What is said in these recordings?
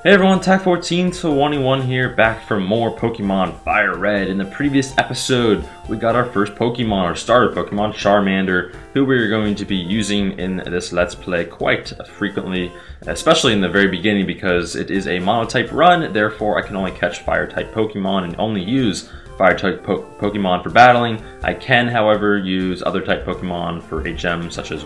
Hey everyone, Tech1421 here, back for more Pokemon FireRed. In the previous episode, we got our first Pokemon, our starter Pokemon, Charmander, who we're going to be using in this Let's Play quite frequently, especially in the very beginning because it is a Mono-type run, therefore I can only catch Fire-type Pokemon and only use Fire-type Pokemon for battling. I can, however, use other type Pokemon for HM, such as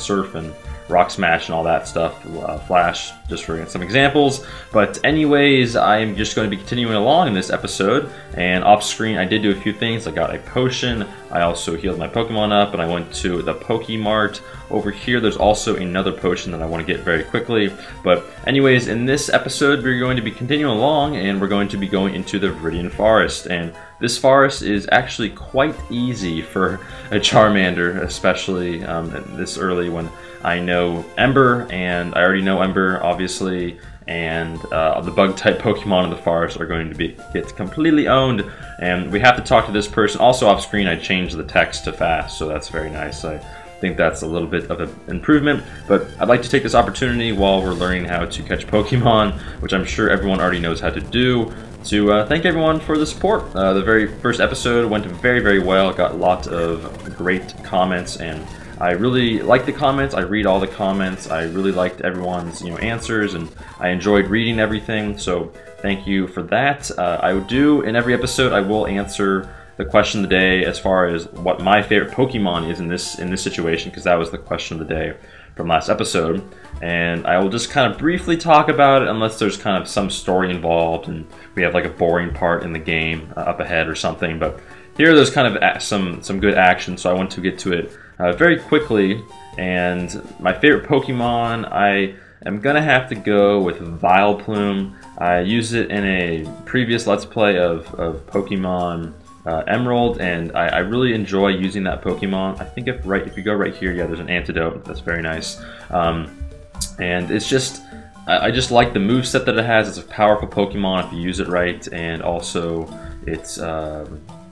Surf and Rock Smash and all that stuff, Flash, just for some examples. But anyways, I'm just going to be continuing along in this episode, and off screen I did do a few things. I got a potion, I also healed my Pokemon up, and I went to the Pokemart. Over here there's also another potion that I want to get very quickly. But anyways, in this episode we're going to be continuing along, and we're going to be going into the Viridian Forest. And this forest is actually quite easy for a Charmander, especially this early when I know Ember, and I already know Ember, obviously, and the bug-type Pokemon in the forest are going to get completely owned, and we have to talk to this person. Also off screen, I changed the text to fast, so that's very nice. I think that's a little bit of an improvement, but I'd like to take this opportunity while we're learning how to catch Pokemon, which I'm sure everyone already knows how to do, to thank everyone for the support. The very first episode went very, very well. Got a lot of great comments, and I really like the comments. I read all the comments. I really liked everyone's answers, and I enjoyed reading everything. So thank you for that. I would do in every episode. I will answer the question of the day as far as what my favorite Pokemon is in this situation, because that was the question of the day from last episode. And I will just kind of briefly talk about it unless there's kind of some story involved and we have like a boring part in the game up ahead or something. But here there's kind of some good action, so I want to get to it very quickly. And my favorite Pokemon, I am gonna have to go with Vileplume. I used it in a previous Let's Play of Pokemon Emerald, and I really enjoy using that Pokemon. I think if you go right here, yeah, there's an antidote. That's very nice. And it's just, I just like the moveset that it has. It's a powerful Pokemon if you use it right, and also it's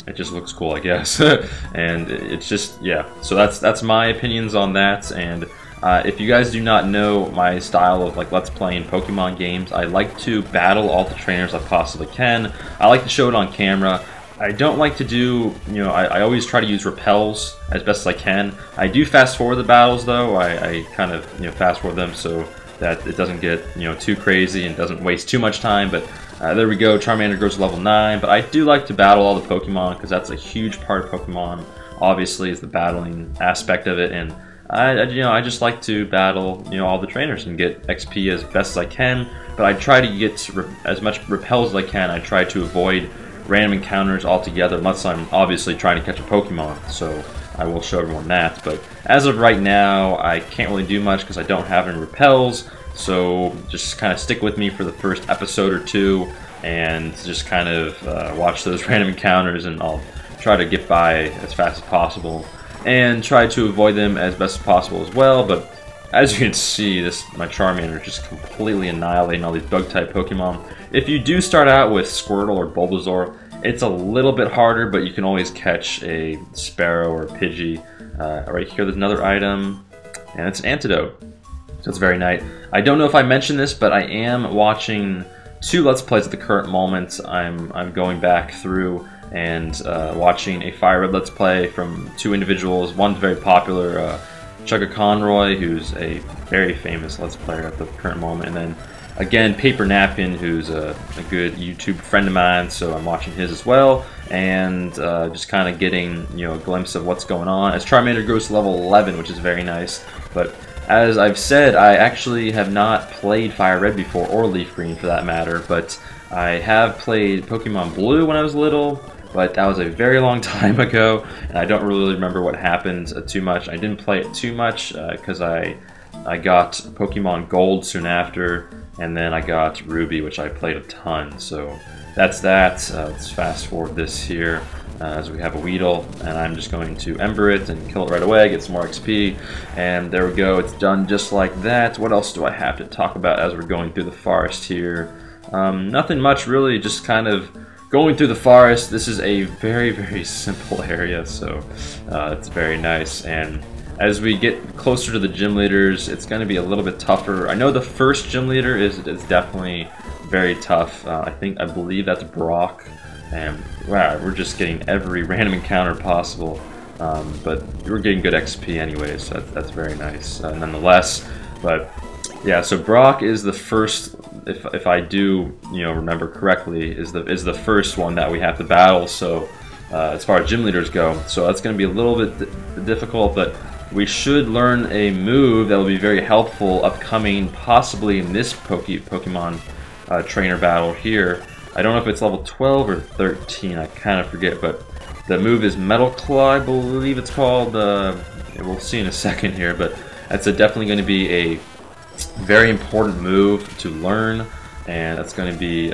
it just looks cool, I guess. And it's just, yeah, so that's my opinions on that. And if you guys do not know my style of like Let's Play in Pokemon games, I like to battle all the trainers I possibly can. I like to show it on camera. I don't like to do, I always try to use repels as best as I can. I do fast forward the battles though. I kind of fast forward them so that it doesn't get too crazy and doesn't waste too much time. But there we go, Charmander goes to level 9. But I do like to battle all the Pokemon because that's a huge part of Pokemon, obviously, is the battling aspect of it. And I just like to battle all the trainers and get XP as best as I can. But I try to get as much repels as I can. I try to avoid random encounters altogether unless I'm obviously trying to catch a Pokemon. So I will show everyone that. But as of right now, I can't really do much because I don't have any repels. So just kind of stick with me for the first episode or two and just kind of watch those random encounters, and I'll try to get by as fast as possible and try to avoid them as best as possible as well. But as you can see, my Charmander is just completely annihilating all these bug-type Pokemon. If you do start out with Squirtle or Bulbasaur, it's a little bit harder, but you can always catch a Sparrow or a Pidgey. Right here there's another item, and it's an antidote. So it's very nice. I don't know if I mentioned this, but I am watching 2 Let's Plays at the current moment. I'm going back through and watching a FireRed Let's Play from 2 individuals. One's very popular, Chugga Conroy, who's a very famous Let's Player at the current moment, and then again Paper Napkin, who's a good YouTube friend of mine, so I'm watching his as well, and just kind of getting a glimpse of what's going on as Charmander goes to level 11, which is very nice. But as I've said, I actually have not played FireRed before, or Leaf Green for that matter, but I have played Pokemon Blue when I was little, but that was a very long time ago, and I don't really remember what happened too much. I didn't play it too much because I got Pokemon Gold soon after, and then I got Ruby, which I played a ton. So that's that. Let's fast forward this here as we have a Weedle, and I'm just going to Ember it and kill it right away, get some more XP, and there we go. It's done just like that. What else do I have to talk about as we're going through the forest here? Nothing much really, just kind of going through the forest. This is a very, very simple area, so it's very nice. And As we get closer to the gym leaders, it's going to be a little bit tougher. I know the first gym leader is definitely very tough. I believe that's Brock, and wow, we're just getting every random encounter possible. But we're getting good XP anyways, so that's very nice nonetheless. But yeah, so Brock is the first, if I do remember correctly, is the first one that we have to battle. So as far as gym leaders go, so that's going to be a little bit difficult, but we should learn a move that will be very helpful upcoming, possibly in this Pokemon trainer battle here. I don't know if it's level 12 or 13, I kind of forget, but the move is Metal Claw, I believe it's called. We'll see in a second here, but that's definitely going to be a very important move to learn, and that's going to be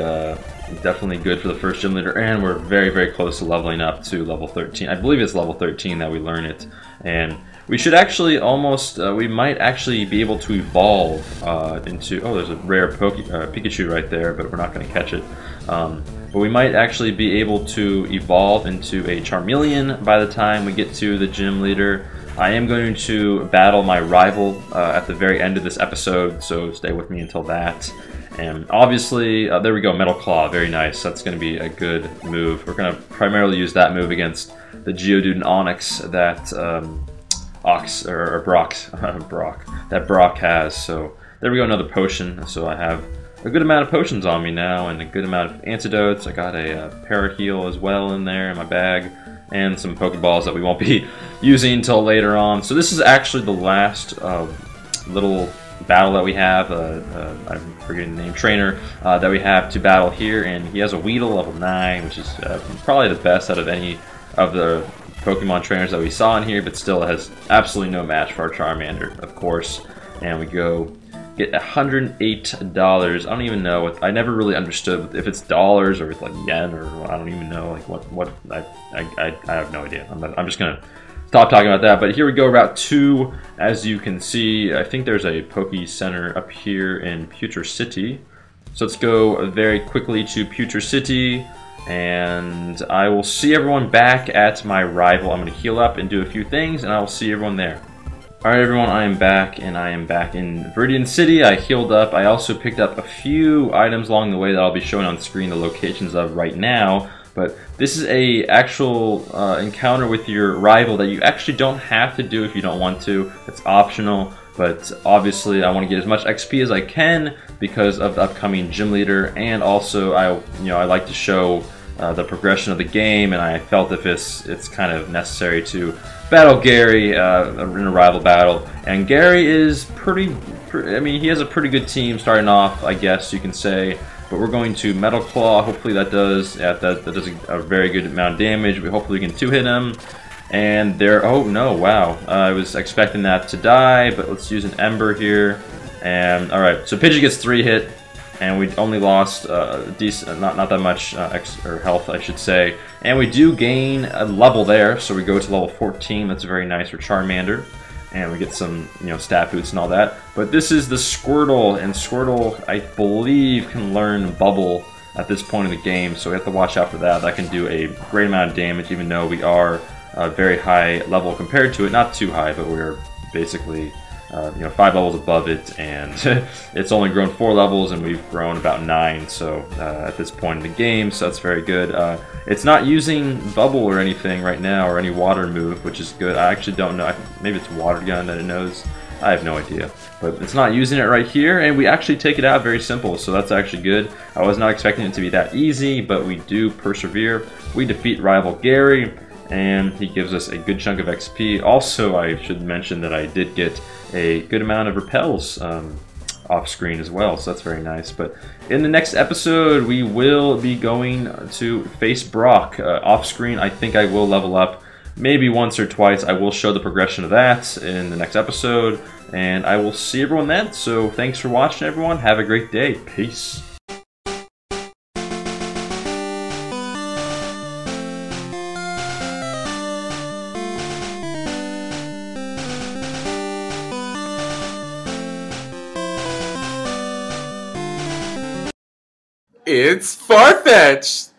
definitely good for the first gym leader, and we're very, very close to leveling up to level 13. I believe it's level 13 that we learn it, and we should actually almost, we might actually be able to evolve into, oh, there's a rare Pikachu right there, but we're not going to catch it. But we might actually be able to evolve into a Charmeleon by the time we get to the gym leader. I am going to battle my rival at the very end of this episode, so stay with me until that. And obviously, there we go, Metal Claw, very nice. That's going to be a good move. We're going to primarily use that move against the Geodude and Onix that Brock has. So there we go, another potion. So I have a good amount of potions on me now, and a good amount of antidotes. I got a Paraheal as well in there in my bag, and some Pokeballs that we won't be using until later on. So this is actually the last little battle that we have. I'm forgetting the name, trainer that we have to battle here, and he has a Weedle level 9, which is probably the best out of any of the Pokemon trainers that we saw in here, but still has absolutely no match for our Charmander, of course. And we go get $108. I don't even know what, I never really understood if it's dollars or it's like yen, or I don't even know like what I have no idea. I'm just gonna stop talking about that. But here we go, Route 2. As you can see, I think there's a Poke Center up here in Pewter City. So let's go very quickly to Pewter City, and I will see everyone back at my rival. I'm going to heal up and do a few things, and I will see everyone there. Alright everyone, I am back, and I am back in Viridian City. I healed up. I also picked up a few items along the way that I'll be showing on screen the locations of right now. But this is a actual encounter with your rival that you actually don't have to do if you don't want to. It's optional, but obviously I want to get as much XP as I can because of the upcoming gym leader, and also I like to show the progression of the game, and I felt if it's kind of necessary to battle Gary in a rival battle. And Gary is I mean, he has a pretty good team starting off, I guess you can say. But we're going to Metal Claw. Hopefully that does a very good amount of damage. We hopefully can 2-hit him. And there, oh no, wow. I was expecting that to die, but let's use an Ember here. And alright, so Pidgey gets 3-hit, and we only lost decent, not that much or health, I should say. And we do gain a level there, so we go to level 14. That's very nice for Charmander. And we get some, stat boosts and all that. But this is the Squirtle, and Squirtle, I believe, can learn Bubble at this point in the game, so we have to watch out for that. That can do a great amount of damage, even though we are very high level compared to it. Not too high, but we're basically 5 levels above it, and it's only grown 4 levels, and we've grown about 9, so at this point in the game, so that's very good. It's not using Bubble or anything right now, or any water move, which is good. I actually don't know. Maybe it's Water Gun that it knows. I have no idea. But it's not using it right here, and we actually take it out very simple, so that's actually good. I was not expecting it to be that easy, but we do persevere. We defeat rival Gary, and he gives us a good chunk of XP. Also, I should mention that I did get a good amount of repels off screen as well, so that's very nice. But in the next episode, we will be going to face Brock off screen. I think I will level up maybe once or twice. I will show the progression of that in the next episode, and I will see everyone then. So thanks for watching, everyone. Have a great day. Peace. It's Farfetch'd!